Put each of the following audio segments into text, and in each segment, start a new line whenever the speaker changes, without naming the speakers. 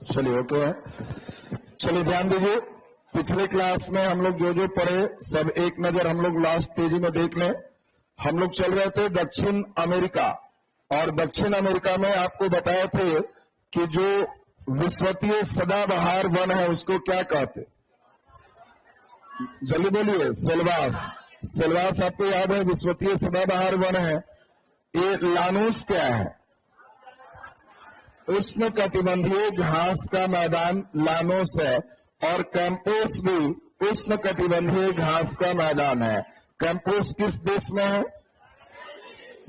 चलिए ओके है। चलिए ध्यान दीजिए, पिछले क्लास में हम लोग जो जो पढ़े सब एक नजर हम लोग लास्ट तेजी में देख लें। हम लोग चल रहे थे दक्षिण अमेरिका, और दक्षिण अमेरिका में आपको बताए थे कि जो विश्वतीय सदाबहार वन है उसको क्या कहते, जल्दी बोलिए। सेल्वास। सेल्वास आपको याद है, विश्वतीय सदाबहार वन है। ये लानूस क्या है? उष्ण कटिबंधीय घास का मैदान लानोस है, और कैंपोस भी उष्ण कटिबंधीय घास का मैदान है। कैंपोस किस देश में है?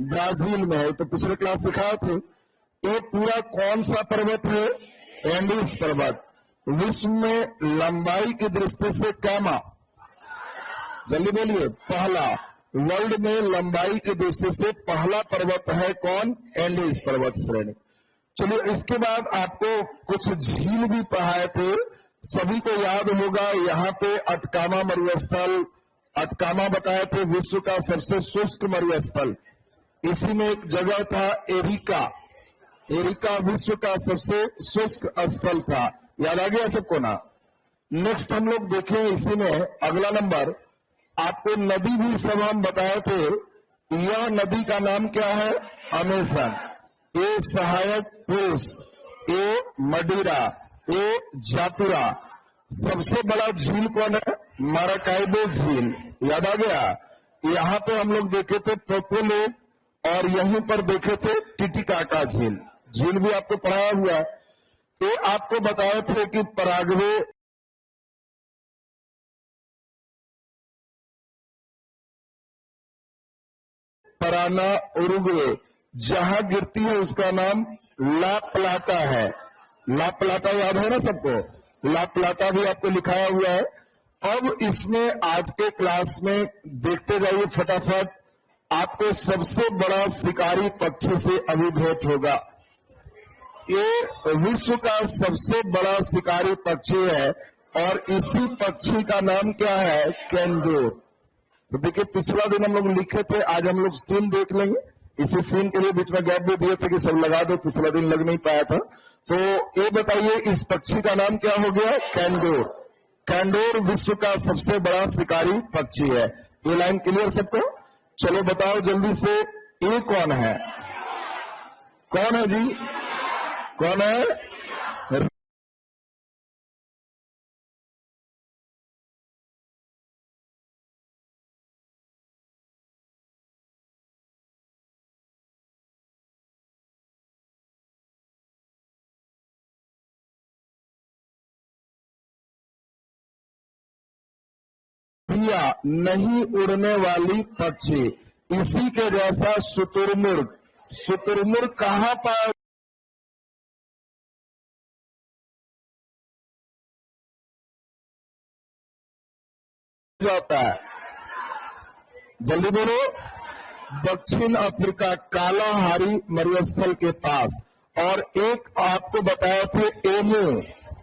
ब्राजील में है। तो पिछले क्लास सिखाए थे। ये पूरा कौन सा पर्वत है? एंडीज पर्वत। विश्व में लंबाई की दृष्टि से कैमा, जल्दी बोलिए, पहला। वर्ल्ड में लंबाई की दृष्टि से पहला पर्वत है कौन? एंडीज पर्वत श्रेणी। चलिए इसके बाद आपको कुछ झील भी पढ़ाए थे, सभी को याद होगा। यहाँ पे अटकामा मरुस्थल, अटकामा बताए थे विश्व का सबसे शुष्क मरुस्थल। इसी में एक जगह था एरिका। एरिका विश्व का सबसे शुष्क स्थल था। याद आ गया सबको ना? नेक्स्ट हम लोग देखें इसी में अगला नंबर, आपको नदी भी सब हम बताए थे। यह नदी का नाम क्या है? अमेजन। ए सहायक पुरुष, ए मडिरा, ए जापुरा। सबसे बड़ा झील कौन है? माराकाइबो झील। याद आ गया? यहाँ पे हम लोग देखे थे पोपोले, और यहीं पर देखे थे टिटिकाका झील। झील भी आपको पढ़ाया हुआ है। ये आपको बताए थे कि पराग्वे, पराना, उरुग्वे जहां गिरती है उसका नाम ला प्लाटा है। ला प्लाटा याद है ना सबको? ला प्लाटा भी आपको लिखाया हुआ है। अब इसमें आज के क्लास में देखते जाइए फटाफट, आपको सबसे बड़ा शिकारी पक्षी से अभी भेंट होगा। ये विश्व का सबसे बड़ा शिकारी पक्षी है, और इसी पक्षी का नाम क्या है? कैंडोर। तो देखिए पिछला दिन हम लोग लिखे थे, आज हम लोग सीन देख लेंगे। इसी सीन के लिए बीच में गैप भी दिए थे कि सब लगा दो, पिछला दिन लग नहीं पाया था। तो ये बताइए इस पक्षी का नाम क्या हो गया? कैंडोर। कैंडोर विश्व का सबसे बड़ा शिकारी पक्षी है। ये लाइन क्लियर सबको? चलो बताओ जल्दी से, ये कौन है? कौन है जी? कौन है? रिया, नहीं उड़ने वाली पक्षी। इसी के जैसा शुतुरमुर्ग। शुतुरमुर्ग कहां पाया जाता है? जल्दी बोलो। दक्षिण अफ्रीका कालाहारी मरुस्थल के पास। और एक आपको बताया थे एमू।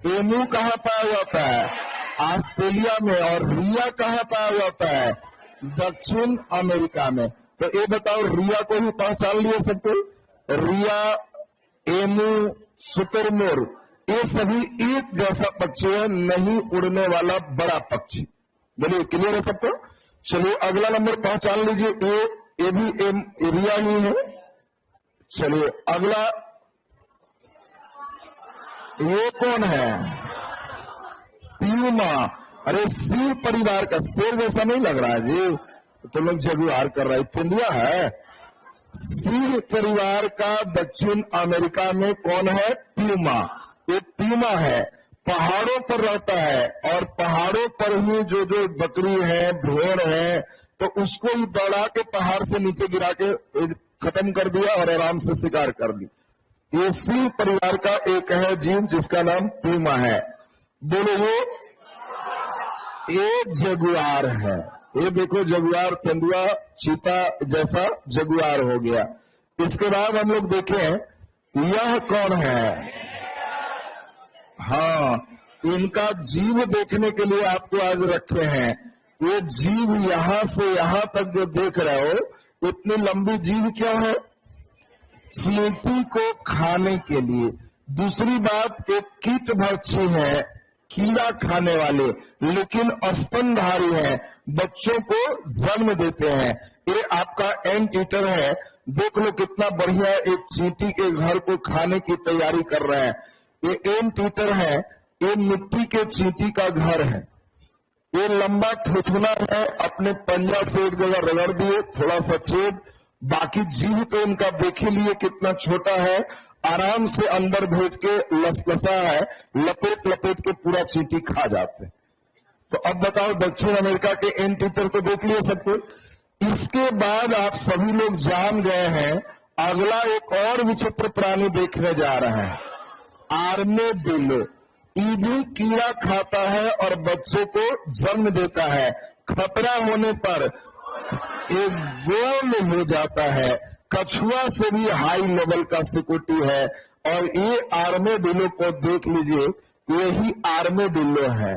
एमू कहां पाया जाता है? ऑस्ट्रेलिया में। और रिया कहां पाया जाता है? दक्षिण अमेरिका में। तो ये बताओ, रिया को भी पहचान लिए सबको? रिया, एमू, शुतुरमुर्ग, ये सभी एक जैसा पक्षी है, नहीं उड़ने वाला बड़ा पक्षी। बोलिए क्लियर है सबको? चलिए अगला नंबर पहचान लीजिए, ये भी एरिया ही है। चलिए अगला, ये कौन है? प्यूमा। अरे सिंह परिवार का, शेर जैसा नहीं लग रहा है जी? तुम लोग जगुआर कर रहे, तेंदुआ है। सिंह परिवार का दक्षिण अमेरिका में कौन है? प्यूमा। ये प्यूमा है, पहाड़ों पर रहता है, और पहाड़ों पर ही जो जो बकरी है, भेड़ है, तो उसको ही दौड़ा के पहाड़ से नीचे गिरा के खत्म कर दिया और आराम से शिकार कर ली। ये सिंह परिवार का एक है जीव जिसका नाम प्यूमा है। बोलो ये जगुआर है। ये देखो जगुआर, तेंदुआ, चीता जैसा जगुआर हो गया। इसके बाद हम लोग देखें यह कौन है? हाँ, इनका जीव देखने के लिए आपको आज रखे हैं। ये जीव यहां से यहां तक जो देख रहे हो, इतनी लंबी जीव क्यों है? चींटी को खाने के लिए। दूसरी बात, एक कीटभक्षी है, कीड़ा खाने वाले, लेकिन स्तनधारी है, बच्चों को जन्म देते हैं। ये आपका एंट ईटर है। देख लो कितना बढ़िया एक चींटी के घर को खाने की तैयारी कर रहा है। ये एंट ईटर है, ये मिट्टी के चींटी का घर है। ये लंबा थुथुना है, अपने पंजा से एक जगह रगड़ दिए, थोड़ा सा छेद, बाकी जीव तो इनका देख ही लिए कितना छोटा है, आराम से अंदर भेज के लसलसा है, लपेट लपेट के पूरा चींटी खा जाते। तो अब बताओ, दक्षिण अमेरिका के एंट ईटर तो देख लिए सबको। इसके बाद आप सभी लोग जान गए हैं, अगला एक और विचित्र प्राणी देखने जा रहे हैं, आर्मेडिलो। ये भी कीड़ा खाता है और बच्चे को जन्म देता है। खतरा होने पर एक गोल हो जाता है, कछुआ से भी हाई लेवल का सिक्योरिटी है। और ये आर्मेडिलो को देख लीजिए, यही आर्मेडिलो है।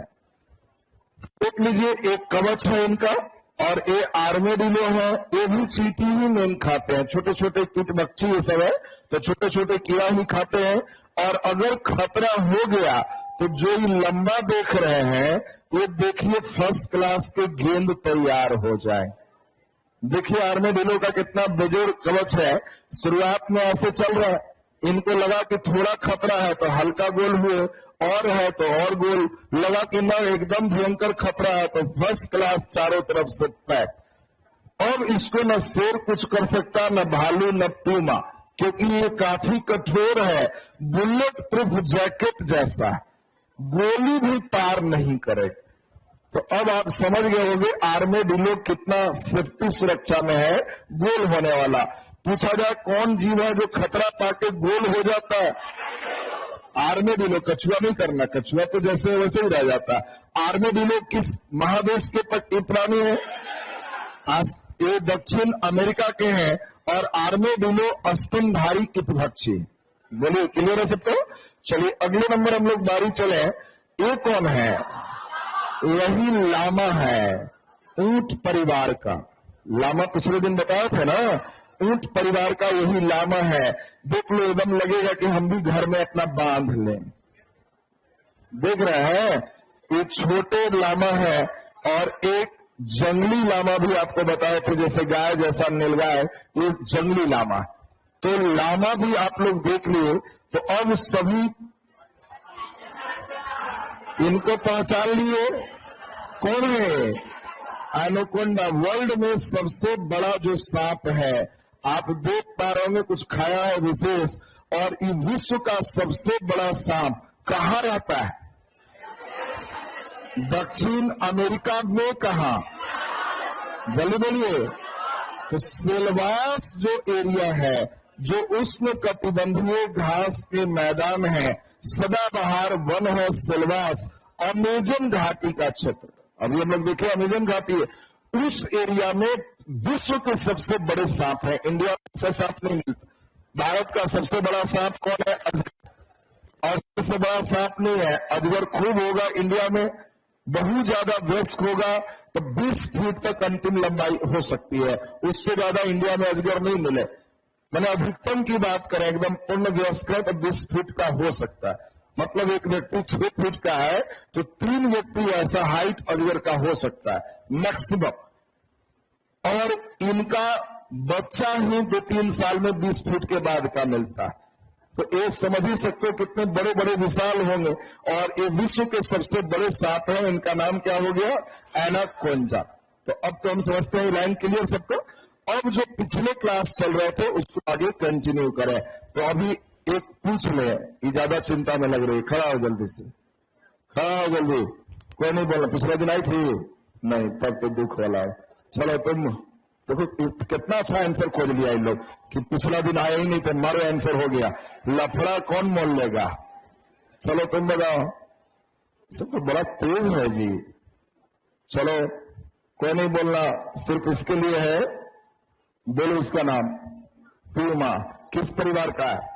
देख लीजिए, एक कवच है इनका, और ये आर्मेडिलो है। ये भी चींटी ही मेन खाते हैं, छोटे छोटे कीटभक्षी ये सब है, तो छोटे छोटे कीड़ा ही खाते हैं। और अगर खतरा हो गया तो जो ये लंबा देख रहे हैं, ये देखिए फर्स्ट क्लास के गेंद तैयार हो जाए। देखिए आर्मेडिलो का कितना बेजोड़ कवच है। शुरुआत में ऐसे चल रहा है, इनको लगा कि थोड़ा खतरा है तो हल्का गोल हुए, और है तो और गोल, लगा कि ना एकदम भयंकर खतरा है तो फर्स्ट क्लास चारों तरफ से पैक। अब इसको न शेर कुछ कर सकता, न भालू, न पूमा, क्योंकि ये काफी कठोर है, बुलेट प्रूफ जैकेट जैसा, गोली भी पार नहीं करे। तो अब आप समझ गए होंगे आर्मेडिलो कितना सेफ्टी सुरक्षा में है, गोल होने वाला। पूछा जाए कौन जीव है जो खतरा पाके गोल हो जाता है? आर्मेडिलो। कछुआ नहीं करना, कछुआ तो जैसे वैसे ही रह जाता। आर्मेडिलो किस महादेश के प्राणी है? ये दक्षिण अमेरिका के हैं। और आर्मेडिलो स्तनधारी कीटभक्षी। बोलिए, क्लियर है सबको? चलिए अगले नंबर हम लोग बारी चले। ये कौन है? यही लामा है, ऊंट परिवार का। लामा पिछले दिन बताया थे ना, ऊंट परिवार का यही लामा है। देख लो, एकदम लगेगा कि हम भी घर में अपना बांध लें। देख रहे हैं, ये छोटे लामा है। और एक जंगली लामा भी आपको बताए थे, जैसे गाय जैसा नीलगाय, ये जंगली लामा। तो लामा भी आप लोग देख लिए। तो अब सभी इनको पहचान लिए, कौन है? एनाकोंडा। वर्ल्ड में सबसे बड़ा जो सांप है, आप देख पा रहे होंगे, कुछ खाया है विशेष। और इस विश्व का सबसे बड़ा सांप कहां रहता है? दक्षिण अमेरिका में। कहां? जल्दी बोलिए। तो सिलवास जो एरिया है, जो उष्ण कटिबंधीय घास के मैदान है, सदाबहार वन है सिलवास, अमेजन घाटी का क्षेत्र। अभी हम लोग देखे अमेजन घाटी है, उस एरिया में विश्व के सबसे बड़े सांप है। इंडिया में ऐसा सांप नहीं मिलता। भारत का सबसे बड़ा सांप कौन है? अजगर। और सबसे बड़ा सांप नहीं है अजगर। खूब होगा इंडिया में, बहुत ज्यादा वयस्क होगा तो 20 फीट तक अंतिम लंबाई हो सकती है। उससे ज्यादा इंडिया में अजगर नहीं मिले। मैंने अधिकतम की बात करें, एकदम पूर्ण वयस्क है तो 20 फीट का हो सकता है। मतलब एक व्यक्ति 6 फीट का है तो 3 व्यक्ति ऐसा हाइट अजगर का हो सकता है मैक्सिमम। और इनका बच्चा ही 2-3 साल में 20 फीट के बाद का मिलता है। तो ये समझ ही सकते हो कितने बड़े बड़े विशाल होंगे। और ये विश्व के सबसे बड़े सांप हैं। इनका नाम क्या हो गया? एनाकोंडा। तो अब तो हम समझते हैं लाइन क्लियर सबको। अब जो पिछले क्लास चल रहे थे उसको आगे कंटिन्यू करें। तो अभी एक पूछ ले, ये ज्यादा चिंता में लग रही है। खड़ा हो जल्दी से, खड़ा हो जल्दी। कोई नहीं बोला पिछले दिन आई थी नहीं, तब तो दुख वाला है। चलो तुम देखो कितना अच्छा आंसर खोज लिया इन लोग कि पिछला दिन आए ही नहीं थे, मारो आंसर हो गया। लफड़ा कौन मोल लेगा? चलो तुम बताओ। सब तो बड़ा तेज है जी। चलो कोई नहीं बोलना, सिर्फ इसके लिए है। बोलो इसका नाम। पूमा। किस परिवार का है?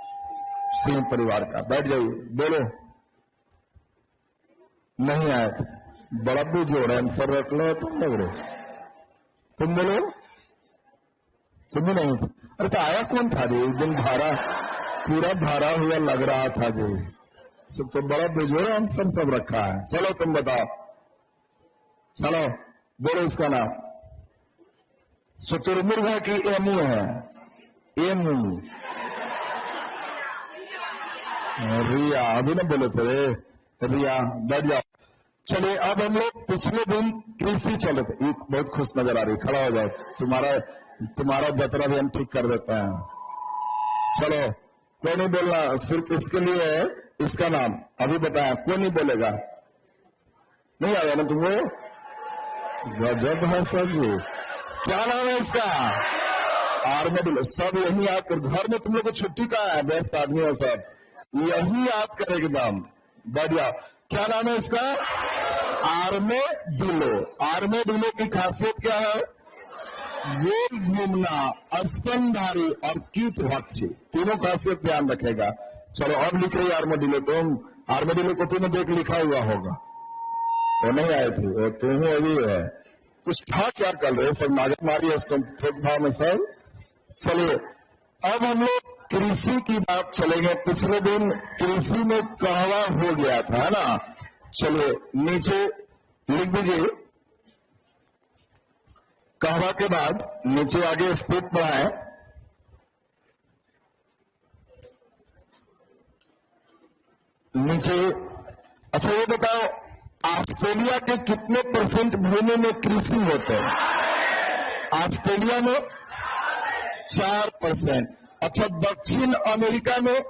सिंह परिवार का। बैठ जाइए, बोलो। नहीं आए थे, बड़ा बेजोड़ आंसर रख लो तुम लग रहे। तुम बोलो। तुम भी नहीं थे? अरे तो आया कौन था रे? दिन भारा पूरा भरा हुआ लग रहा था जी। सब तो बड़ा बेजोड़ आंसर सब रखा है। चलो तुम बताओ, चलो बोलो इसका नाम। शुतुरमुर्ग है कि एमू है? एमू। रिया, अभी ना बोले थे रिया, बैठ जाओ। चलिए अब हम लोग पिछले दिन कृषि चले थे। बहुत खुश नजर आ रही, खड़ा हो जाओ, तुम्हारा जतरा भी हम ठीक कर देते हैं। चलो कोई नहीं बोलना, सिर्फ इसके लिए है इसका नाम अभी बताया, कोई नहीं बोलेगा। नहीं आया ना तुमको? गजब है सब जी। क्या नाम है इसका? आर्मेडिलो। सब यही याद कर, घर में तुम लोग को छुट्टी का है, व्यस्त आदमी हो सब, यही याद करेगा एकदम। बढ़िया। क्या नाम है इसका? आर्मेडिलो। आर्मेडिलो की खासियत क्या है? गोल घूमना, स्तनधारी और कीटभक्षी, तीनों खासियत ध्यान रखेगा। चलो अब लिख रही आर्मेडिलो। तुम आर्मेडिलो को तुमने देख लिखा हुआ होगा, वो नहीं आए थे, वो तुम अभी है। कुछ था क्या कर रहे सब नागत मारी और सब थोक भाव में सब। चलिए अब हम लोग कृषि की बात चलेंगे। पिछले दिन कृषि में कहवा हो गया था, है ना? चलिए नीचे लिख दीजिए, कहवा के बाद नीचे आगे स्थित बढ़ाए। नीचे अच्छा ये बताओ, ऑस्ट्रेलिया के कितने % भूमि में कृषि होते हैं? ऑस्ट्रेलिया में 4%। अच्छा दक्षिण अमेरिका में?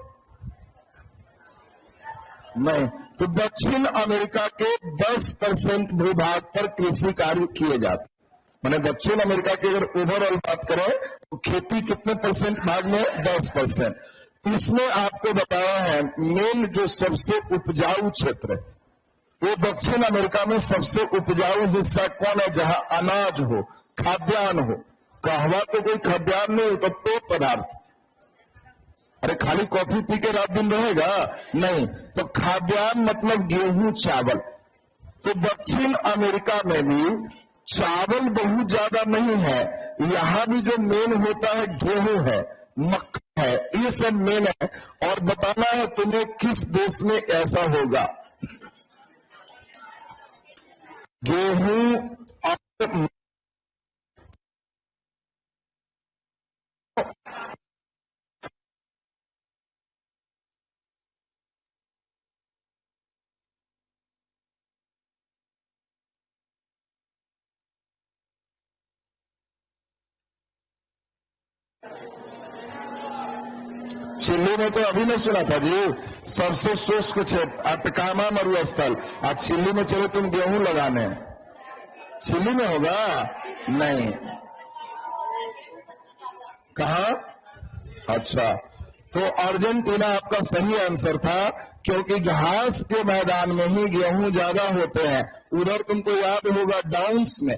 नहीं, तो दक्षिण अमेरिका के 10% भूभाग पर कृषि कार्य किए जाते। मैंने दक्षिण अमेरिका की अगर ओवरऑल बात करें तो खेती कितने % भाग में? 10%। इसमें आपको बताया है मेन जो सबसे उपजाऊ क्षेत्र है वो दक्षिण अमेरिका में सबसे उपजाऊ हिस्सा कौन है? जहां अनाज हो, खाद्यान्न हो। कहवा तो कोई खाद्यान्न नहीं, तो पेय पदार्थ। अरे खाली कॉफी पी के रात दिन रहेगा? नहीं, तो खाद्यान्न मतलब गेहूं चावल। तो दक्षिण अमेरिका में भी चावल बहुत ज्यादा नहीं है, यहां भी जो मेन होता है गेहूं है, मक्का है, ये सब मेन है। और बताना है तुम्हें किस देश में ऐसा होगा। गेहूं और चिल्ली में तो अभी नहीं सुना था जी, सबसे शुष्क क्षेत्र अटकामा मरुस्थल। आज चिल्ली में चले तुम गेहूं लगाने, चिल्ली में होगा? नहीं, कहा? अच्छा, तो अर्जेंटीना आपका सही आंसर था, क्योंकि घास के मैदान में ही गेहूं ज्यादा होते हैं। उधर तुमको याद होगा डाउन्स में,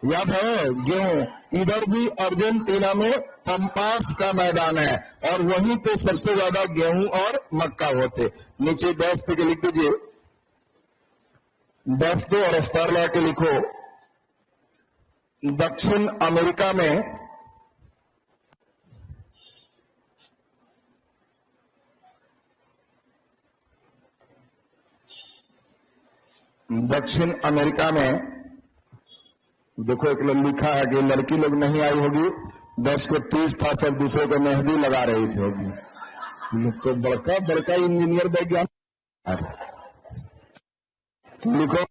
याद है गेहूं, इधर भी अर्जेंटीना में पंपास का मैदान है और वहीं पे सबसे ज्यादा गेहूं और मक्का होते। नीचे डैश पे लिख दीजिए, डैश दो और स्टार लगा के लिखो, दक्षिण अमेरिका में देखो एक लिखा है कि लड़की लोग नहीं आई होगी, 10 को 30 था, सब दूसरे को मेहंदी लगा रही थी होगी। तो बड़का बड़का इंजीनियर वैज्ञानिक लिखो।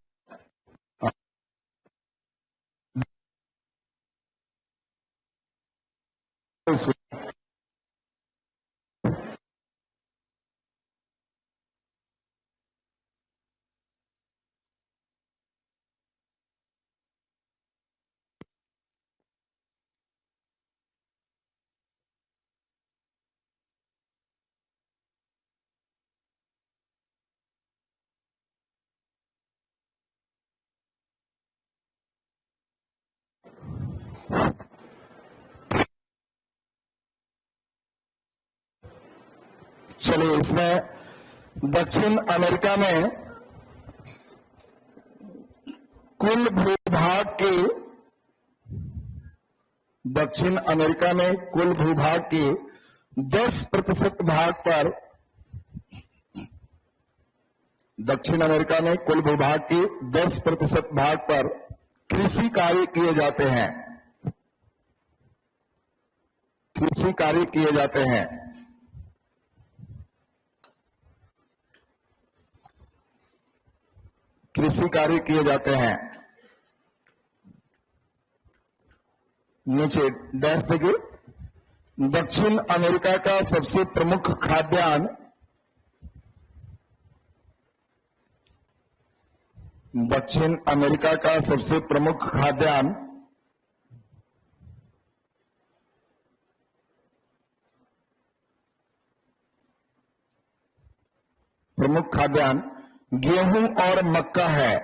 चलिए इसमें दक्षिण अमेरिका में कुल भूभाग के, दक्षिण अमेरिका में कुल भूभाग के 10% भाग पर दक्षिण अमेरिका में कुल भूभाग के 10% भाग पर कृषि कार्य किए जाते हैं। कृषि कार्य किए जाते हैं। कृषि कार्य किए जाते हैं। नीचे डैश देखिए, दक्षिण अमेरिका का सबसे प्रमुख खाद्यान्न, दक्षिण अमेरिका का सबसे प्रमुख खाद्यान्न गेहूं और मक्का है।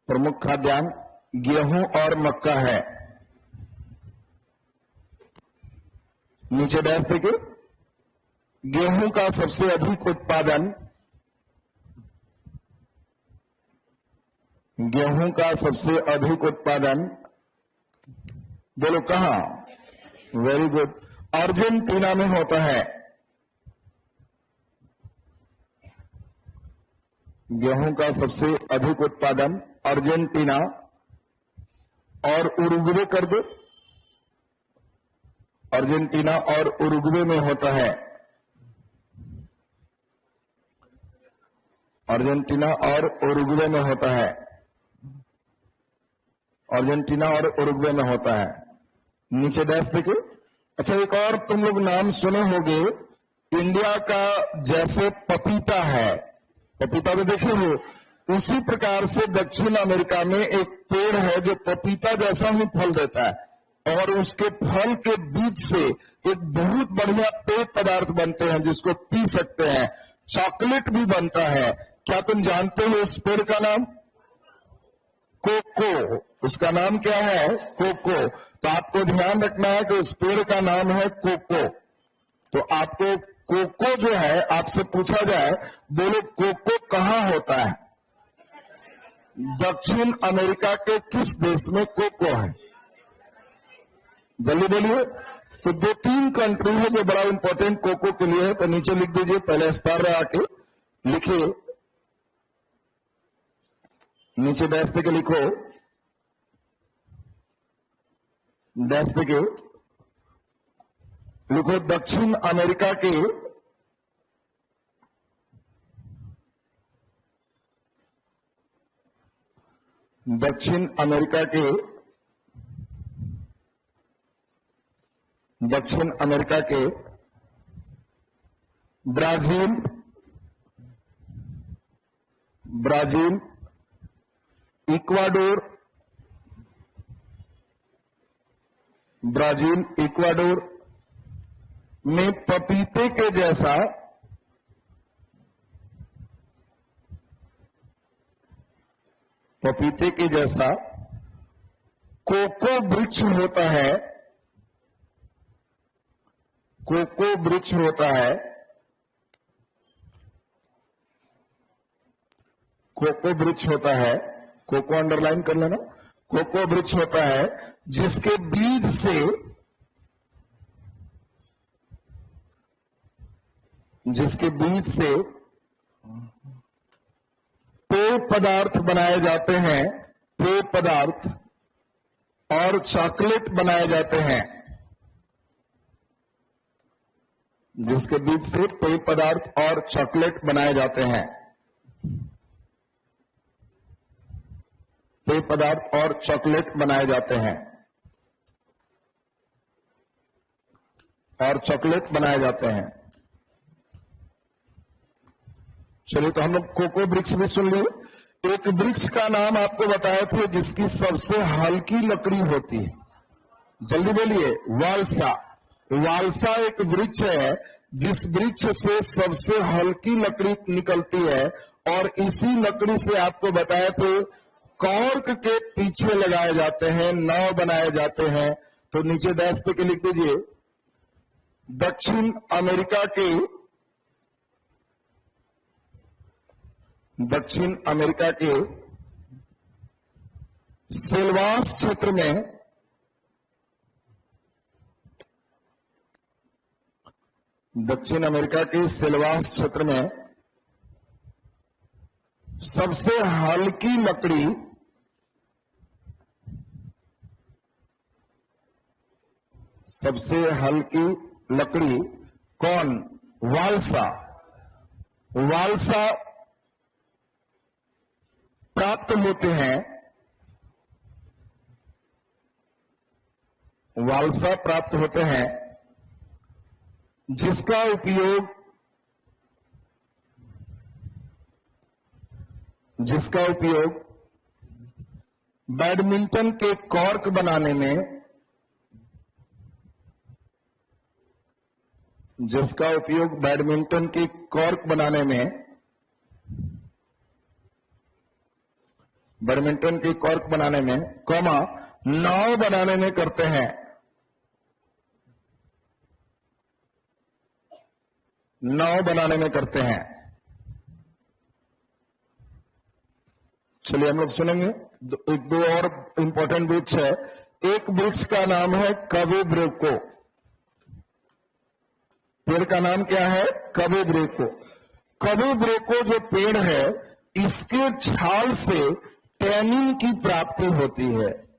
प्रमुख खाद्यान्न गेहूं और मक्का है। नीचे डैश देखिए, गेहूं का सबसे अधिक उत्पादन, गेहूं का सबसे अधिक उत्पादन बोलो कहां? वेरी गुड, अर्जेंटीना में होता है। गेहूं का सबसे अधिक उत्पादन अर्जेंटीना और उरुग्वे कर दो, अर्जेंटीना और उरुग्वे में होता है। अर्जेंटीना और उरुग्वे में होता है। अर्जेंटीना और उरुग्वे में होता है। नीचे डैश देखिए। अच्छा, एक और तुम लोग नाम सुने होंगे, इंडिया का जैसे पपीता है, पपीता तो देखे हो, उसी प्रकार से दक्षिण अमेरिका में एक पेड़ है जो पपीता जैसा ही फल देता है और उसके फल के बीज से एक बहुत बढ़िया पेय पदार्थ बनते हैं जिसको पी सकते हैं। चॉकलेट भी बनता है। क्या तुम जानते हो उस पेड़ का नाम? कोको। उसका नाम क्या है? कोको। तो आपको ध्यान रखना है कि उस पेड़ का नाम है कोको। तो आपको कोको जो है, आपसे पूछा जाए, बोलो कोको कहां होता है? दक्षिण अमेरिका के किस देश में कोको है? जल्दी बोलिए। तो 2-3 कंट्री है जो बड़ा इंपॉर्टेंट कोको के लिए है। तो नीचे लिख दीजिए, पहले स्टार लगा के लिखिए, नीचे डैश देके लिखो, डैश देके लिखो, दक्षिण अमेरिका के दक्षिण अमेरिका के ब्राजील, इक्वाडोर में पपीते के जैसा कोको वृक्ष होता है। कोको वृक्ष होता है। कोको वृक्ष होता है। कोको अंडरलाइन कर लेना। कोको वृक्ष होता है जिसके बीज से पेय पदार्थ बनाए जाते हैं। पेय पदार्थ और चॉकलेट बनाए जाते हैं। जिसके बीज से पेय पदार्थ और चॉकलेट बनाए जाते हैं। पेय पदार्थ और चॉकलेट बनाए जाते हैं। और चॉकलेट बनाए जाते हैं। चलिए, तो हम लोग कोको वृक्ष भी सुन लिए। एक वृक्ष का नाम आपको बताए थे जिसकी सबसे हल्की लकड़ी होती है। जल्दी बोलिए। वालसा। वालसा एक वृक्ष है जिस वृक्ष से सबसे हल्की लकड़ी निकलती है और इसी लकड़ी से आपको बताए थे कॉर्क के पीछे लगाए जाते हैं, नाव बनाए जाते हैं। तो नीचे डैश पे लिख दीजिए, दक्षिण अमेरिका के सिल्वास क्षेत्र में दक्षिण अमेरिका के सिलवास क्षेत्र में सबसे हल्की लकड़ी कौन? वालसा। वालसा प्राप्त होते हैं, वालसा प्राप्त होते हैं जिसका उपयोग बैडमिंटन के कॉर्क बनाने में, जिसका उपयोग बैडमिंटन के कॉर्क बनाने में, बैडमिंटन के कॉर्क बनाने में, नाव बनाने में करते हैं। नाव बनाने में करते हैं। चलिए हम लोग सुनेंगे। एक दो और इंपॉर्टेंट वृक्ष है। एक वृक्ष का नाम है कवे ब्रेको। पेड़ का नाम क्या है? कवे ब्रेको। कवे ब्रेको जो पेड़ है, इसके छाल से टैनिन की प्राप्ति होती है।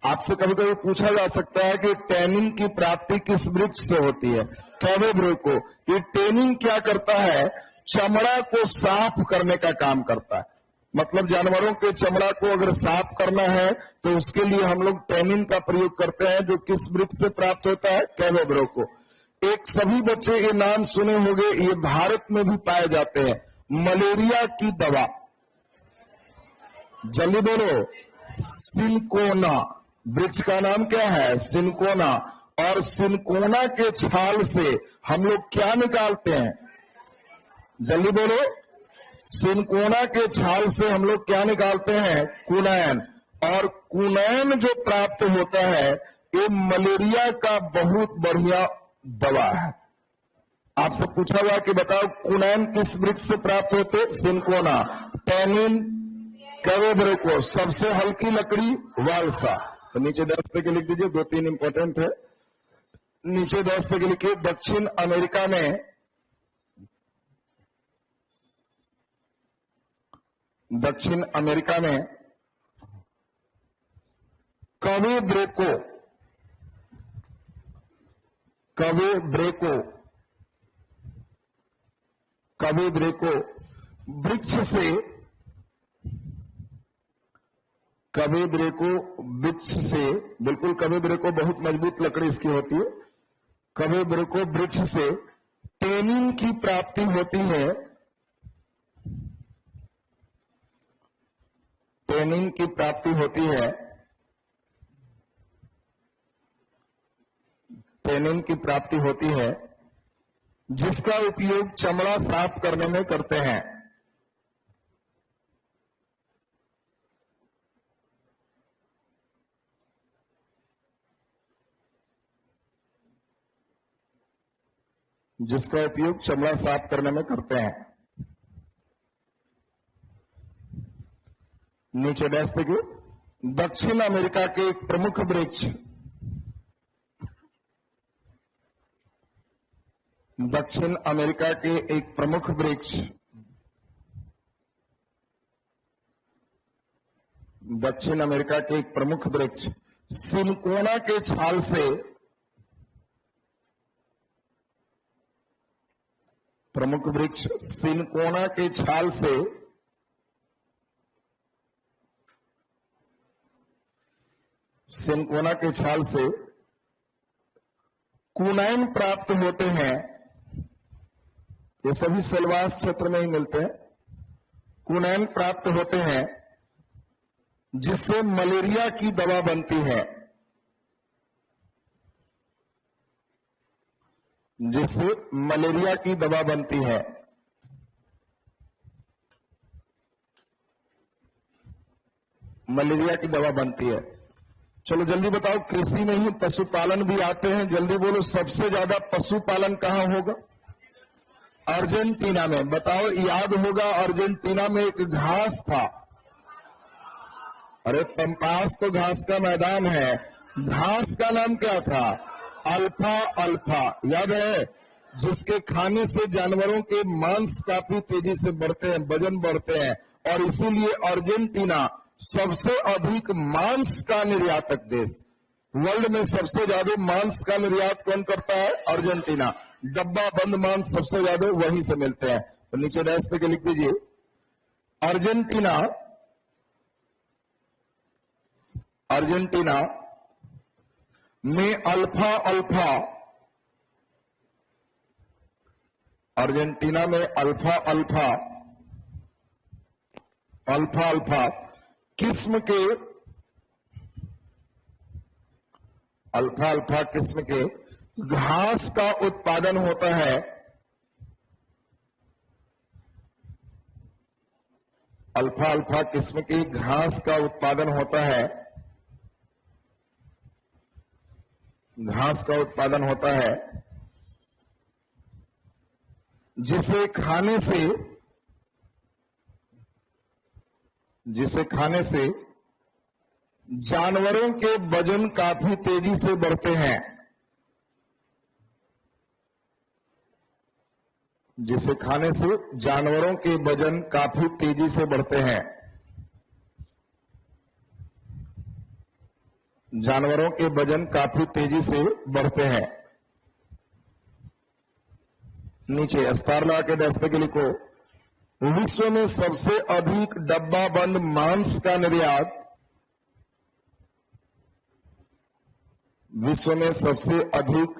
आपसे कभी कभी पूछा जा सकता है कि टैनिन की प्राप्ति किस वृक्ष से होती है? कवे ब्रेको। ये टैनिन क्या करता है? चमड़ा को साफ करने का काम करता है। मतलब जानवरों के चमड़ा को अगर साफ करना है तो उसके लिए हम लोग टैनिन का प्रयोग करते हैं, जो किस वृक्ष से प्राप्त होता है? कवे ब्रेको। एक सभी बच्चे ये नाम सुने होंगे, ये भारत में भी पाए जाते हैं। मलेरिया की दवा, जल्दी बोलो, सिनकोना। वृक्ष का नाम क्या है? सिनकोना। और सिनकोना के छाल से हम लोग क्या निकालते हैं? जल्दी बोलो, सिनकोना के छाल से हम लोग क्या निकालते हैं? कुनैन। और कुनैन जो प्राप्त होता है, ये मलेरिया का बहुत बढ़िया दवा है। आपसे पूछा हुआ कि बताओ कुनैन किस वृक्ष से प्राप्त होते? सिनकोना। टैनिन कवे ब्रेको। सबसे हल्की लकड़ी वालसा। तो नीचे दस्ते के लिख दीजिए, दो तीन इंपॉर्टेंट है। नीचे दस्ते के लिखिए, दक्षिण अमेरिका में कवे ब्रेको वृक्ष से, बिल्कुल कवे ब्रेको बहुत मजबूत लकड़ी इसकी होती है। कवे ब्रेको वृक्ष से टैनिन की प्राप्ति होती है। टैनिन की प्राप्ति होती है। टैनिन की प्राप्ति होती है जिसका उपयोग चमड़ा साफ करने में करते हैं। जिसका उपयोग चमड़ा साफ करने में करते हैं। नीचे डैश देखिए, दक्षिण अमेरिका के एक प्रमुख वृक्ष, दक्षिण अमेरिका के एक प्रमुख वृक्ष, दक्षिण अमेरिका के एक प्रमुख वृक्ष सिनकोना के छाल से, प्रमुख वृक्ष सिनकोना के छाल से कुनैन प्राप्त होते हैं। ये सभी सिलवास क्षेत्र में ही मिलते हैं। कुनैन प्राप्त होते हैं जिससे मलेरिया की दवा बनती है। जिससे मलेरिया की दवा बनती है। मलेरिया की दवा बनती है। चलो जल्दी बताओ, कृषि में ही पशुपालन भी आते हैं। जल्दी बोलो, सबसे ज्यादा पशुपालन कहां होगा? अर्जेंटीना में। बताओ, याद होगा अर्जेंटीना में एक घास था। अरे पंपास तो घास का मैदान है। घास का नाम क्या था? Alpha alpha. याद है? जिसके खाने से जानवरों के मांस काफी तेजी से बढ़ते हैं, वजन बढ़ते हैं, और इसीलिए अर्जेंटीना सबसे अधिक मांस का निर्यातक देश। वर्ल्ड में सबसे ज्यादा मांस का निर्यात कौन करता है? अर्जेंटीना। डब्बा बंद मांस सबसे ज्यादा वहीं से मिलते हैं। तो नीचे डैश करके लिख दीजिए, अर्जेंटीना में अल्फा अल्फा किस्म के घास का उत्पादन होता है। अल्फा किस्म की घास का उत्पादन होता है। जिसे खाने से जानवरों के वजन काफी तेजी से बढ़ते हैं। जिसे खाने से जानवरों के वजन काफी तेजी से बढ़ते हैं। जानवरों के वजन काफी तेजी से बढ़ते हैं। नीचे स्टार लगा के दस्ते के लिखो, विश्व में सबसे अधिक डब्बा बंद मांस का निर्यात, विश्व में सबसे अधिक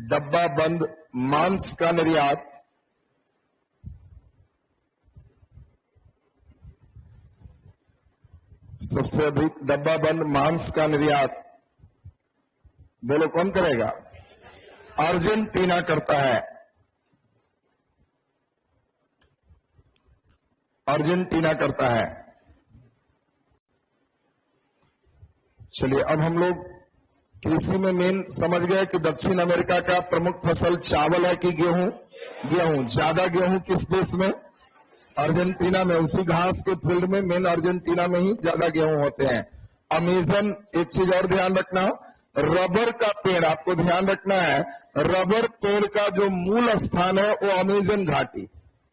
डब्बा बंद मांस का निर्यात सबसे अधिक डब्बा बंद मांस का निर्यात बोलो कौन करेगा? अर्जेंटीना करता है। अर्जेंटीना करता है। चलिए अब हम लोग कृषि में मेन समझ गए कि दक्षिण अमेरिका का प्रमुख फसल चावल है कि गेहूं? गेहूं। ज्यादा गेहूं किस देश में? अर्जेंटीना में। उसी घास के फील्ड में मेन अर्जेंटीना में ही ज्यादा गेहूं होते हैं। अमेजन, एक चीज और ध्यान रखना, रबर का पेड़ आपको ध्यान रखना है, रबर पेड़ का जो मूल स्थान है वो अमेजन घाटी।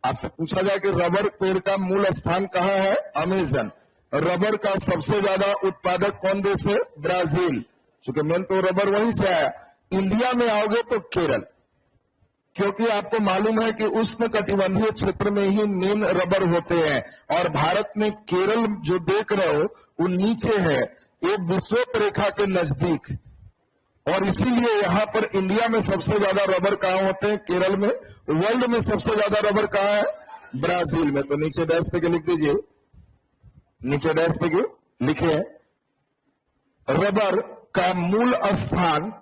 आपसे पूछा जाए कि रबर पेड़ का मूल स्थान कहाँ है? अमेजन। रबर का सबसे ज्यादा उत्पादक कौन देश है? ब्राजील। चूंकि मेन तो रबर वहीं से आया। इंडिया में आओगे तो केरल, क्योंकि आपको मालूम है कि उष्ण कटिबंधीय क्षेत्र में ही मेन रबर होते हैं, और भारत में केरल जो देख रहे हो वो नीचे है, ये विषुवत रेखा के नजदीक, और इसीलिए यहां पर इंडिया में सबसे ज्यादा रबर कहां होते हैं? केरल में। वर्ल्ड में सबसे ज्यादा रबर कहां है? ब्राजील में। तो नीचे डैश देके लिख दीजिए, नीचे डैश देके लिखे, रबर का मूल स्थान,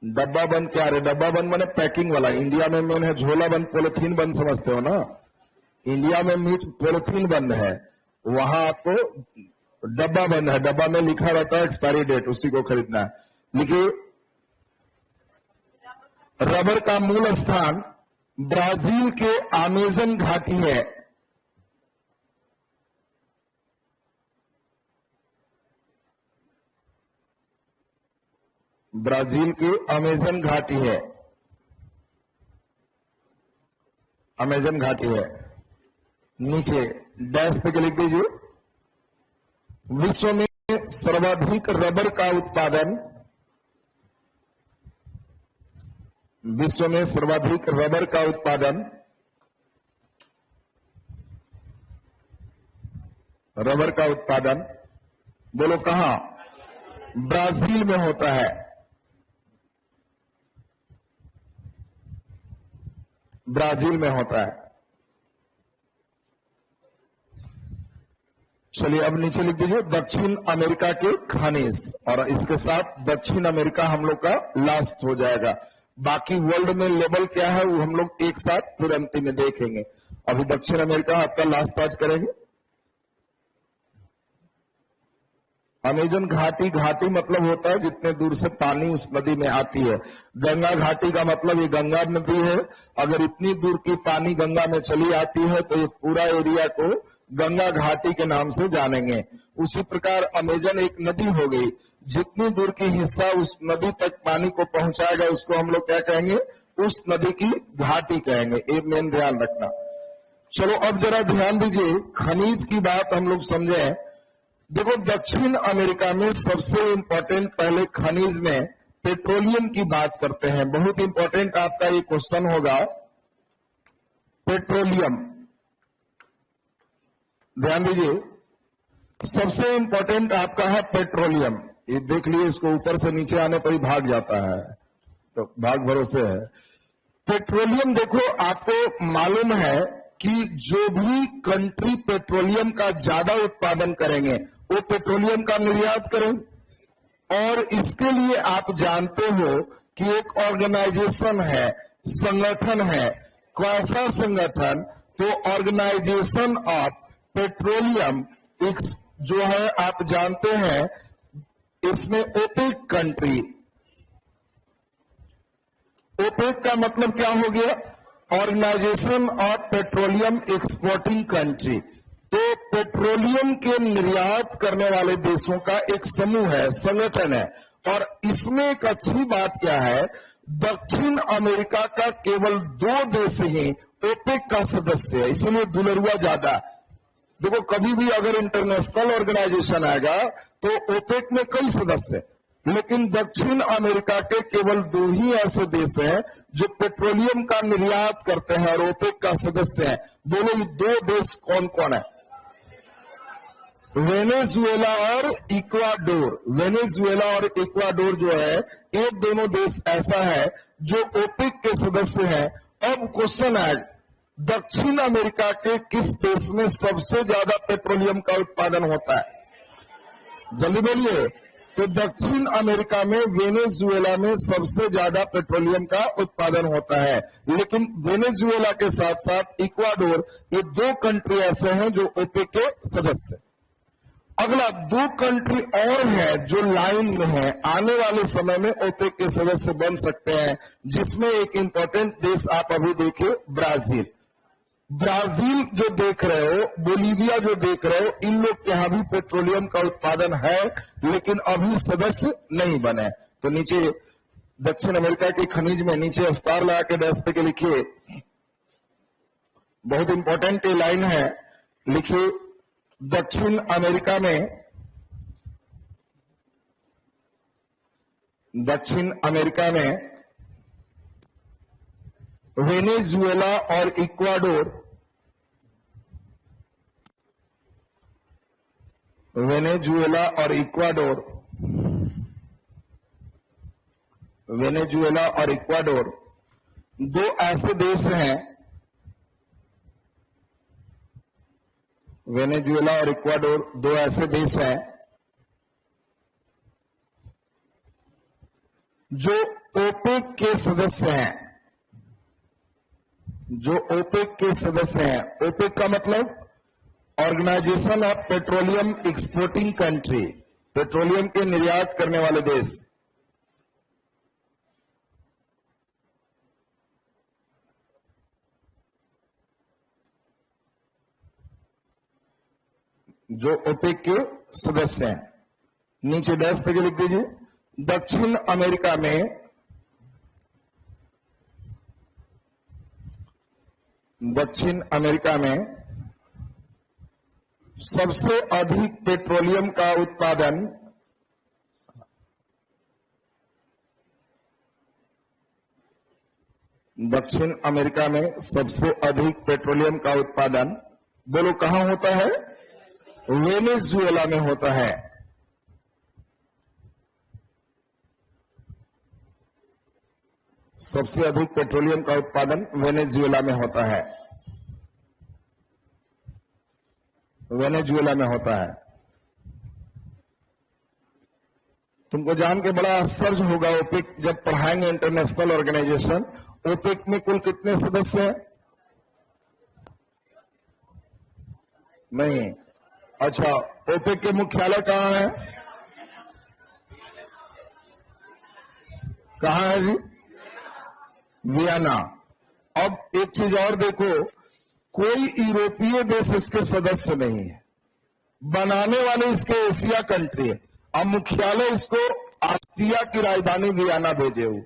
डब्बा बंद क्या है? डब्बा बंद माने पैकिंग वाला। इंडिया में मेन है झोला बंद, पॉलिथीन बंद, समझते हो ना? इंडिया में मीट पॉलिथीन बंद है, वहां आपको डब्बा बंद है। डब्बा में लिखा रहता है एक्सपायरी डेट, उसी को खरीदना है। लिखिए, रबर का मूल स्थान ब्राजील के अमेजन घाटी है। ब्राजील की अमेजन घाटी है। अमेजन घाटी है। नीचे डैश पे लिख दीजिए, विश्व में सर्वाधिक रबर का उत्पादन, विश्व में सर्वाधिक रबर का उत्पादन, रबर का उत्पादन बोलो कहां? ब्राजील में होता है। ब्राजील में होता है। चलिए अब नीचे लिख दीजिए दक्षिण अमेरिका के खनिज, और इसके साथ दक्षिण अमेरिका हम लोग का लास्ट हो जाएगा। बाकी वर्ल्ड में लेवल क्या है वो हम लोग एक साथ फिर अंतिम में देखेंगे। अभी दक्षिण अमेरिका आपका लास्ट आज करेंगे। अमेजन घाटी, घाटी मतलब होता है जितने दूर से पानी उस नदी में आती है। गंगा घाटी का मतलब ये गंगा नदी है। अगर इतनी दूर की पानी गंगा में चली आती है तो ये पूरा एरिया को गंगा घाटी के नाम से जानेंगे। उसी प्रकार अमेजन एक नदी हो गई, जितनी दूर की हिस्सा उस नदी तक पानी को पहुंचाएगा उसको हम लोग क्या कहेंगे, उस नदी की घाटी कहेंगे। ये मेन ध्यान रखना। चलो अब जरा ध्यान दीजिए, खनिज की बात हम लोग समझे। देखो दक्षिण अमेरिका में सबसे इंपॉर्टेंट पहले खनिज में पेट्रोलियम की बात करते हैं। बहुत इंपॉर्टेंट आपका ये क्वेश्चन होगा, पेट्रोलियम। ध्यान दीजिए, सबसे इंपॉर्टेंट आपका है पेट्रोलियम। ये देख लिए, इसको ऊपर से नीचे आने पर ही भाग जाता है, तो भाग भरोसे है। पेट्रोलियम देखो, आपको मालूम है कि जो भी कंट्री पेट्रोलियम का ज्यादा उत्पादन करेंगे वो पेट्रोलियम का निर्यात करेंगे। और इसके लिए आप जानते हो कि एक ऑर्गेनाइजेशन है, संगठन है। कैसा संगठन? तो ऑर्गेनाइजेशन ऑफ पेट्रोलियम जो है, आप जानते हैं इसमें ओपेक कंट्री। ओपेक का मतलब क्या हो गया? Organisation of petroleum exporting country. तो पेट्रोलियम के निर्यात करने वाले देशों का एक समूह है, संगठन है। और इसमें एक अच्छी बात क्या है, दक्षिण अमेरिका का केवल 2 देश ही ओपेक का सदस्य है, इसलिए दुलरुआ ज्यादा। देखो कभी भी अगर इंटरनेशनल ऑर्गेनाइजेशन आएगा तो ओपेक में कई सदस्य, लेकिन दक्षिण अमेरिका के केवल 2 ही ऐसे देश हैं जो पेट्रोलियम का निर्यात करते हैं और ओपेक का सदस्य हैं। बोलो ये 2 देश कौन कौन है? वेनेजुएला और इक्वाडोर। वेनेजुएला और इक्वाडोर जो है, ये दोनों देश ऐसा है जो ओपेक के सदस्य हैं। अब क्वेश्चन है, दक्षिण अमेरिका के किस देश में सबसे ज्यादा पेट्रोलियम का उत्पादन होता है? जल्दी बोलिए। तो दक्षिण अमेरिका में वेनेजुएला में सबसे ज्यादा पेट्रोलियम का उत्पादन होता है। लेकिन वेनेजुएला के साथ साथ इक्वाडोर, ये 2 कंट्री ऐसे हैं जो ओपेक के सदस्य। अगला 2 कंट्री और है जो लाइन में है, आने वाले समय में ओपेक के सदस्य बन सकते हैं, जिसमें एक इंपॉर्टेंट देश आप अभी देखिए, ब्राजील। ब्राजील जो देख रहे हो, बोलीविया जो देख रहे हो, इन लोग के यहां भी पेट्रोलियम का उत्पादन है, लेकिन अभी सदस्य नहीं बने। तो नीचे दक्षिण अमेरिका के खनिज में नीचे स्टार लगा के डैश के लिखिए, बहुत इंपॉर्टेंट ये लाइन है, लिखिए दक्षिण अमेरिका में वेनेजुएला और इक्वाडोर, वेनेजुएला और इक्वाडोर 2 ऐसे देश हैं, वेनेजुएला और इक्वाडोर 2 ऐसे देश हैं जो ओपेक के सदस्य हैं, ओपेक का मतलब organisation of petroleum exporting country, petroleum के निर्यात करने वाले देश। जो ओपेक के सदस्य हैं, नीचे डैश करके लिख दीजिए, दक्षिण अमेरिका में सबसे अधिक पेट्रोलियम का उत्पादन दक्षिण अमेरिका में सबसे अधिक पेट्रोलियम का उत्पादन, बोलो कहां होता है? वेनेजुएला में होता है। सबसे अधिक पेट्रोलियम का उत्पादन वेनेजुएला में होता है, वेनेजुएला में होता है। तुमको जान के बड़ा आश्चर्य होगा, ओपेक जब पढ़ाएंगे इंटरनेशनल ऑर्गेनाइजेशन, ओपेक में कुल कितने सदस्य हैं? नहीं। अच्छा, ओपेक के मुख्यालय कहां है? कहां है जी? वियना। अब एक चीज और देखो, कोई यूरोपीय देश इसके सदस्य नहीं है, बनाने वाले इसके एशिया कंट्री है। अब मुख्यालय इसको ऑस्ट्रिया की राजधानी वियना भेजे हुए।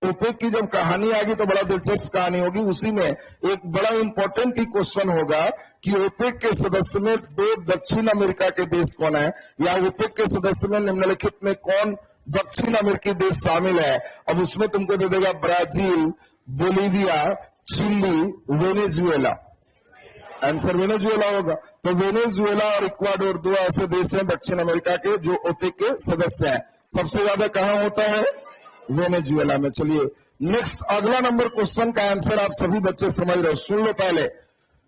ओपेक की जब कहानी आएगी तो बड़ा दिलचस्प कहानी होगी। उसी में एक बड़ा इंपॉर्टेंट ही क्वेश्चन होगा कि ओपेक के सदस्य में 2 दक्षिण अमेरिका के देश कौन है, या ओपेक के सदस्य में निम्नलिखित में कौन दक्षिण अमेरिकी देश शामिल है। अब उसमें तुमको दे देगा Brazil, Bolivia, Chile, Venezuela. Answer Venezuela होगा। तो वेनेजुएला और इक्वाडोर 2 ऐसे देश हैं दक्षिण अमेरिका के जो ओपेक के सदस्य हैं। सबसे ज्यादा कहां होता है? वेनेजुएला में। चलिए नेक्स्ट, अगला नंबर क्वेश्चन का आंसर आप सभी बच्चे समझ रहे हो, सुन लो पहले।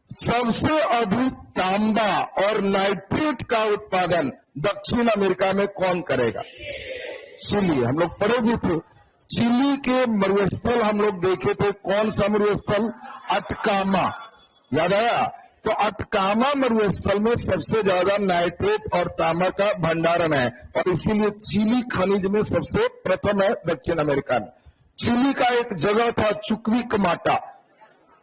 सबसे अधिक तांबा और नाइट्रेट का उत्पादन दक्षिण अमेरिका में कौन करेगा? चिली। हम लोग पढ़े भी थे, चिली के मरुस्थल हम लोग देखे थे। कौन सा मरुस्थल? अटकामा, याद आया? तो अटकामा मरुस्थल में सबसे ज्यादा नाइट्रेट और तांबा का भंडारण है, और इसीलिए चिली खनिज में सबसे प्रथम है दक्षिण अमेरिका में। चिली का एक जगह था चुक्विकमाटा,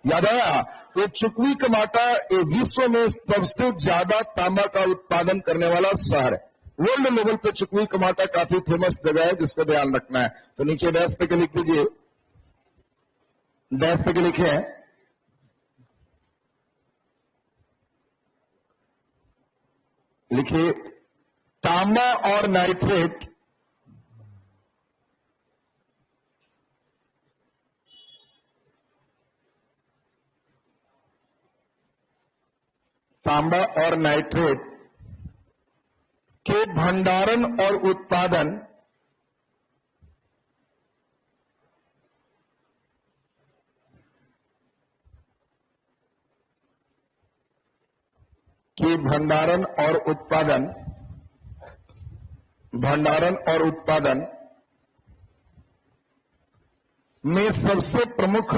याद आया? ये चुक्विकमाटा विश्व में सबसे ज्यादा तांबा का उत्पादन करने वाला शहर है। वर्ल्ड लेवल पे चुक्विकमाटा काफी फेमस जगह है, जिसको ध्यान रखना है। तो नीचे डैश करके लिख दीजिए, डैश करके लिखे, लिखिए तांबा और नाइट्रेट तांबा और नाइट्रेट के भंडारण और उत्पादन में सबसे प्रमुख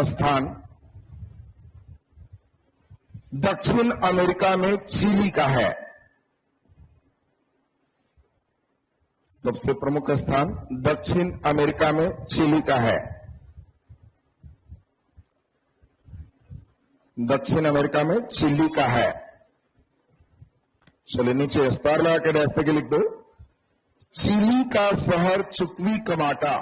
स्थान दक्षिण अमेरिका में चिली का है। सबसे प्रमुख स्थान दक्षिण अमेरिका में चिली का है। दक्षिण अमेरिका में चिली का है। चलिए नीचे स्टार लगा के डैश के लिख दो, चिली का शहर चुक्विकमाटा।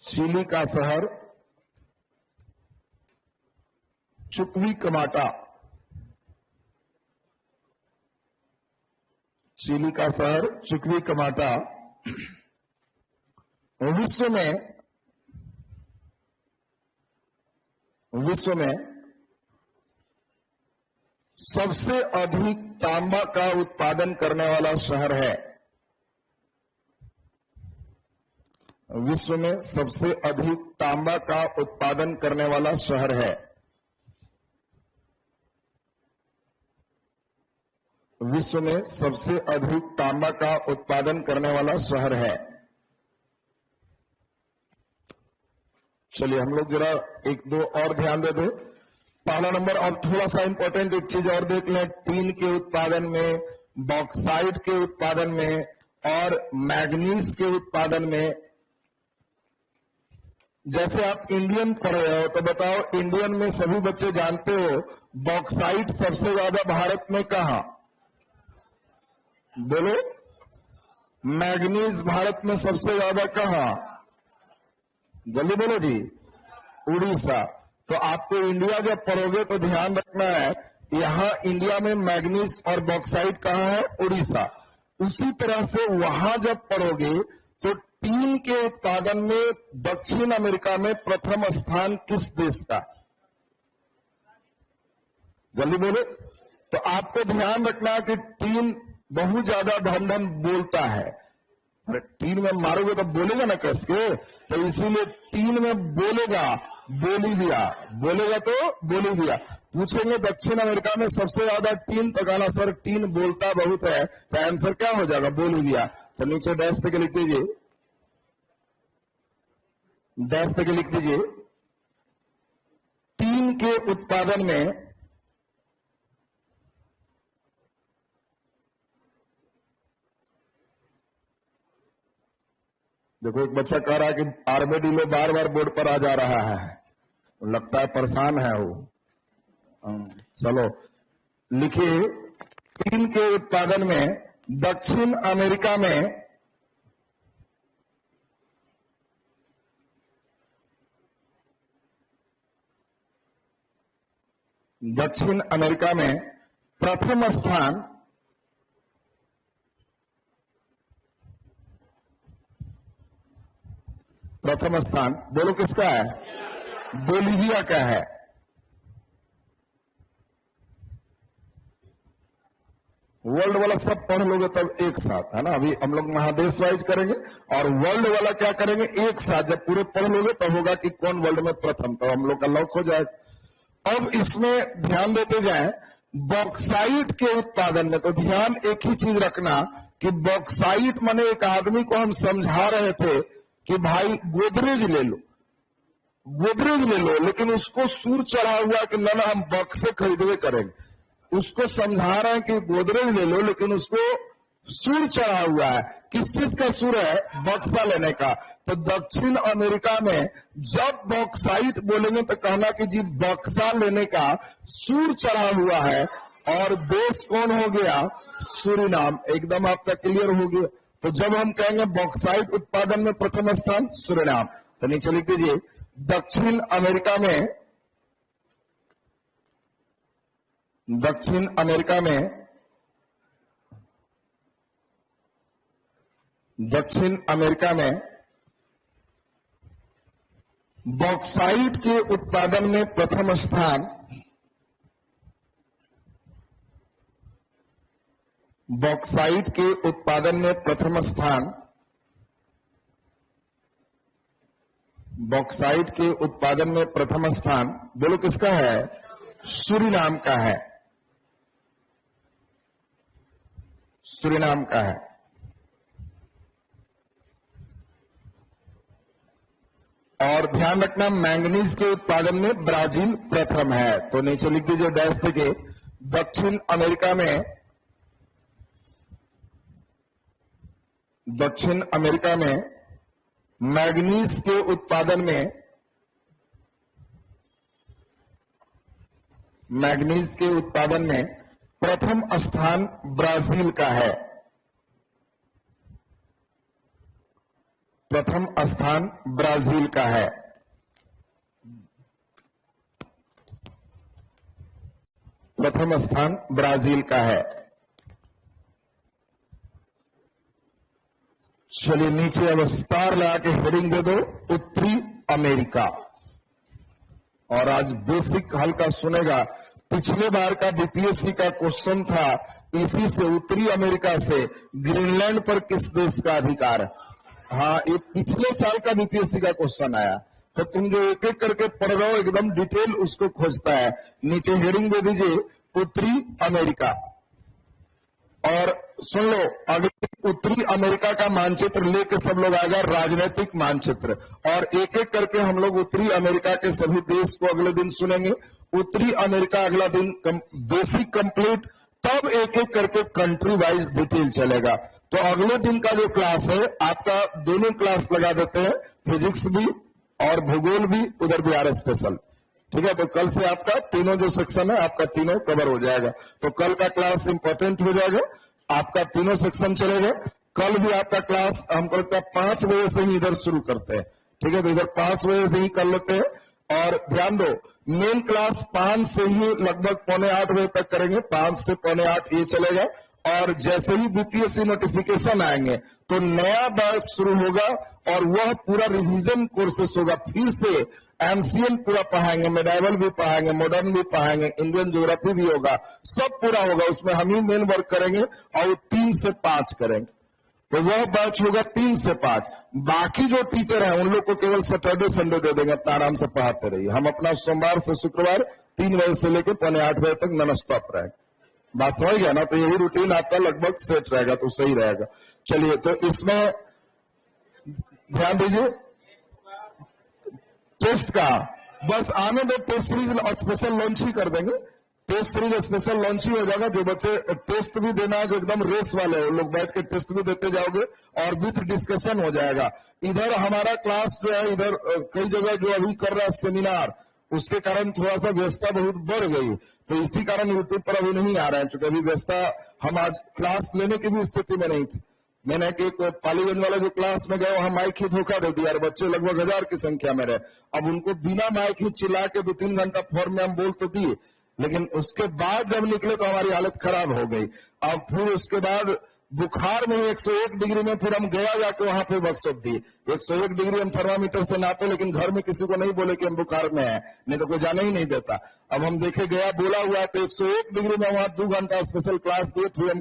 चिली का शहर चुक्विकमाटा। चिली का शहर चुक्विकमाटा विश्व में सबसे अधिक तांबा का उत्पादन करने वाला शहर है। विश्व में सबसे अधिक तांबा का उत्पादन करने वाला शहर है। विश्व में सबसे अधिक तांबा का उत्पादन करने वाला शहर है। चलिए हम लोग जरा 1-2 और ध्यान दे दो। पहला नंबर, अब थोड़ा सा इंपॉर्टेंट एक चीज और देख लें। टीन के उत्पादन में, बॉक्साइट के उत्पादन में और मैग्नीज के उत्पादन में, जैसे आप इंडियन पढ़ रहे हो तो बताओ, इंडियन में सभी बच्चे जानते हो बॉक्साइट सबसे ज्यादा भारत में कहां? बोलो। मैग्नीज भारत में सबसे ज्यादा कहां? जल्दी बोलो जी। उड़ीसा। तो आपको इंडिया जब पढ़ोगे तो ध्यान रखना है, यहां इंडिया में मैग्नीज और बॉक्साइट कहां है? उड़ीसा। उसी तरह से वहां जब पढ़ोगे तो टीन के उत्पादन में दक्षिण अमेरिका में प्रथम स्थान किस देश का? जल्दी बोलो। तो आपको ध्यान रखना कि टीन बहुत ज्यादा धन धन बोलता है। अरे टीन में मारोगे तो बोलेगा ना कैसे? तो इसीलिए टीन में बोलेगा बोलीविया, बोलेगा तो बोलीविया। पूछेंगे दक्षिण अमेरिका में सबसे ज्यादा टीन, तो कहना सर टीन बोलता बहुत है, तो आंसर क्या हो जाएगा? बोलीविया। तो नीचे डैश तक लिख दीजिए, डैश तक लिख दीजिए, टीन के उत्पादन में देखो एक बच्चा कह रहा है कि आर्मेडिलो बार बार बोर्ड पर आ जा रहा है, लगता है परेशान है वो। चलो लिखिए, टीन के उत्पादन में दक्षिण अमेरिका में प्रथम स्थान बोलो किसका है? बोलीविया का है। वर्ल्ड वाला सब पढ़ लोगे तब एक साथ, है ना। अभी हम लोग महादेश वाइज करेंगे और वर्ल्ड वाला क्या करेंगे एक साथ। जब पूरे पढ़ लोगे तब होगा कि कौन वर्ल्ड में प्रथम, तो हम लोग का लॉक हो जाएगा। अब इसमें ध्यान देते जाएं, बॉक्साइट के उत्पादन में तो ध्यान एक ही चीज रखना कि बॉक्साइट माने एक आदमी को हम समझा रहे थे कि भाई गोदरेज ले लो, लेकिन उसको सूर चढ़ा हुआ कि ना हम बक्स से खरीदवे करेंगे। उसको समझा रहे हैं कि गोदरेज ले लो, लेकिन उसको सूर चढ़ा हुआ है। किस चीज का सूर है? बक्सा लेने का। तो दक्षिण अमेरिका में जब बॉक्साइट बोलेंगे तो कहना कि जी बक्सा लेने का सूर चढ़ा हुआ है। और देश कौन हो गया? सूरीनाम। एकदम आपका क्लियर हो गया। तो जब हम कहेंगे बॉक्साइट उत्पादन में प्रथम स्थान सूरीनाम, तो नीचे लिख दीजिए दक्षिण अमेरिका में बॉक्साइट के उत्पादन में प्रथम स्थान बोलो किसका है? सूरीनाम का है। और ध्यान रखना मैंगनीज के उत्पादन में ब्राजील प्रथम है। तो नीचे लिख दीजिए डैश देके दक्षिण अमेरिका में मैंगनीज के उत्पादन में प्रथम स्थान ब्राजील का है। चलिए नीचे अब स्टार लगा के हेडिंग दे दो उत्तरी अमेरिका। और आज बेसिक हल्का सुनेगा। पिछले बार का बीपीएससी का क्वेश्चन था इसी से, उत्तरी अमेरिका से ग्रीनलैंड पर किस देश का अधिकार? हाँ, ये पिछले साल का बीपीएससी का क्वेश्चन आया। तो तुम जो एक एक करके पढ़ रहे हो एकदम डिटेल उसको खोजता है। नीचे हेडिंग दे दीजिए उत्तरी अमेरिका। और सुन लो, अगले उत्तरी अमेरिका का मानचित्र लेके सब लोग आएगा राजनीतिक मानचित्र। और एक एक करके हम लोग उत्तरी अमेरिका के सभी देश को अगले दिन सुनेंगे। उत्तरी अमेरिका अगला दिन बेसिक कंप्लीट, तब एक एक करके कंट्री वाइज डिटेल चलेगा। तो अगले दिन का जो क्लास है आपका दोनों क्लास लगा देते हैं, फिजिक्स भी और भूगोल भी, उधर भी आर स्पेशल। ठीक है, तो कल से आपका तीनों जो सेक्शन है आपका तीनों कवर हो जाएगा। तो कल का क्लास इंपॉर्टेंट हो जाएगा, आपका तीनों सेक्शन चलेगा। कल भी आपका क्लास हमको लगता है 5 बजे से ही इधर शुरू करते हैं। ठीक है, तो इधर 5 बजे से ही कर लेते हैं। और ध्यान दो, मेन क्लास 5 से ही लगभग 7:45 बजे तक करेंगे। 5 से 7:45 ये चलेगा। और जैसे ही बीपीएससी नोटिफिकेशन आएंगे तो नया बैच शुरू होगा और वह पूरा रिवीजन कोर्सेस होगा। फिर से एंशिएंट पूरा पढ़ाएंगे, मेडाइवल भी पढ़ाएंगे, मॉडर्न भी पढ़ाएंगे, इंडियन ज्योग्राफी भी होगा, सब पूरा होगा। उसमें हम ही मेन वर्क करेंगे और 3 से 5 करेंगे। तो वह बैच होगा 3 से 5। बाकी जो टीचर है उन लोग को केवल सैटरडे संडे दे देंगे, अपना आराम से पढ़ाते रहिए। हम अपना सोमवार से शुक्रवार 3 बजे से लेकर 7:45 बजे तक नॉन स्टॉप रहेगा। बात समझ गया ना? तो यही रूटीन आपका लगभग सेट रहेगा, तो सही रहेगा। चलिए, तो इसमें ध्यान दीजिए टेस्ट का, बस आने दो। टेस्ट सीरीज और स्पेशल लॉन्च ही कर देंगे। टेस्ट सीरीज स्पेशल लॉन्च ही हो जाएगा। जो बच्चे टेस्ट भी देना है, जो एकदम रेस वाले हैं, लोग बैठ के टेस्ट भी देते जाओगे और विथ डिस्कशन हो जाएगा। इधर हमारा क्लास जो है, इधर कई जगह जो अभी कर रहा है सेमिनार, उसके कारण थोड़ा सा व्यस्तता बहुत बढ़ गई, तो इसी कारण यूट्यूब पर अभी नहीं आ रहे हैं, क्योंकि अभी व्यस्तता, हम आज क्लास लेने की भी स्थिति में नहीं थी। मैंने एक पालीगंज वाला जो क्लास में गए, वहां माइक ही धोखा दे दिया और बच्चे लगभग 1000 की संख्या में रहे। अब उनको बिना माइक ही चिल्ला के 2-3 घंटा फॉर्म में हम बोल तो दिए, लेकिन उसके बाद जब निकले तो हमारी हालत खराब हो गई। अब फिर उसके बाद बुखार में 101 डिग्री में फिर हम गया जाके वहां पे वर्कशॉप दी। 101 डिग्री हम थर्मामीटर से नापे, लेकिन घर में किसी को नहीं बोले कि हम बुखार में है, नहीं तो कोई जाने ही नहीं देता। अब हम देखे गया बोला हुआ तो 101 डिग्री में वहां 2 घंटा स्पेशल क्लास दिए, फिर हम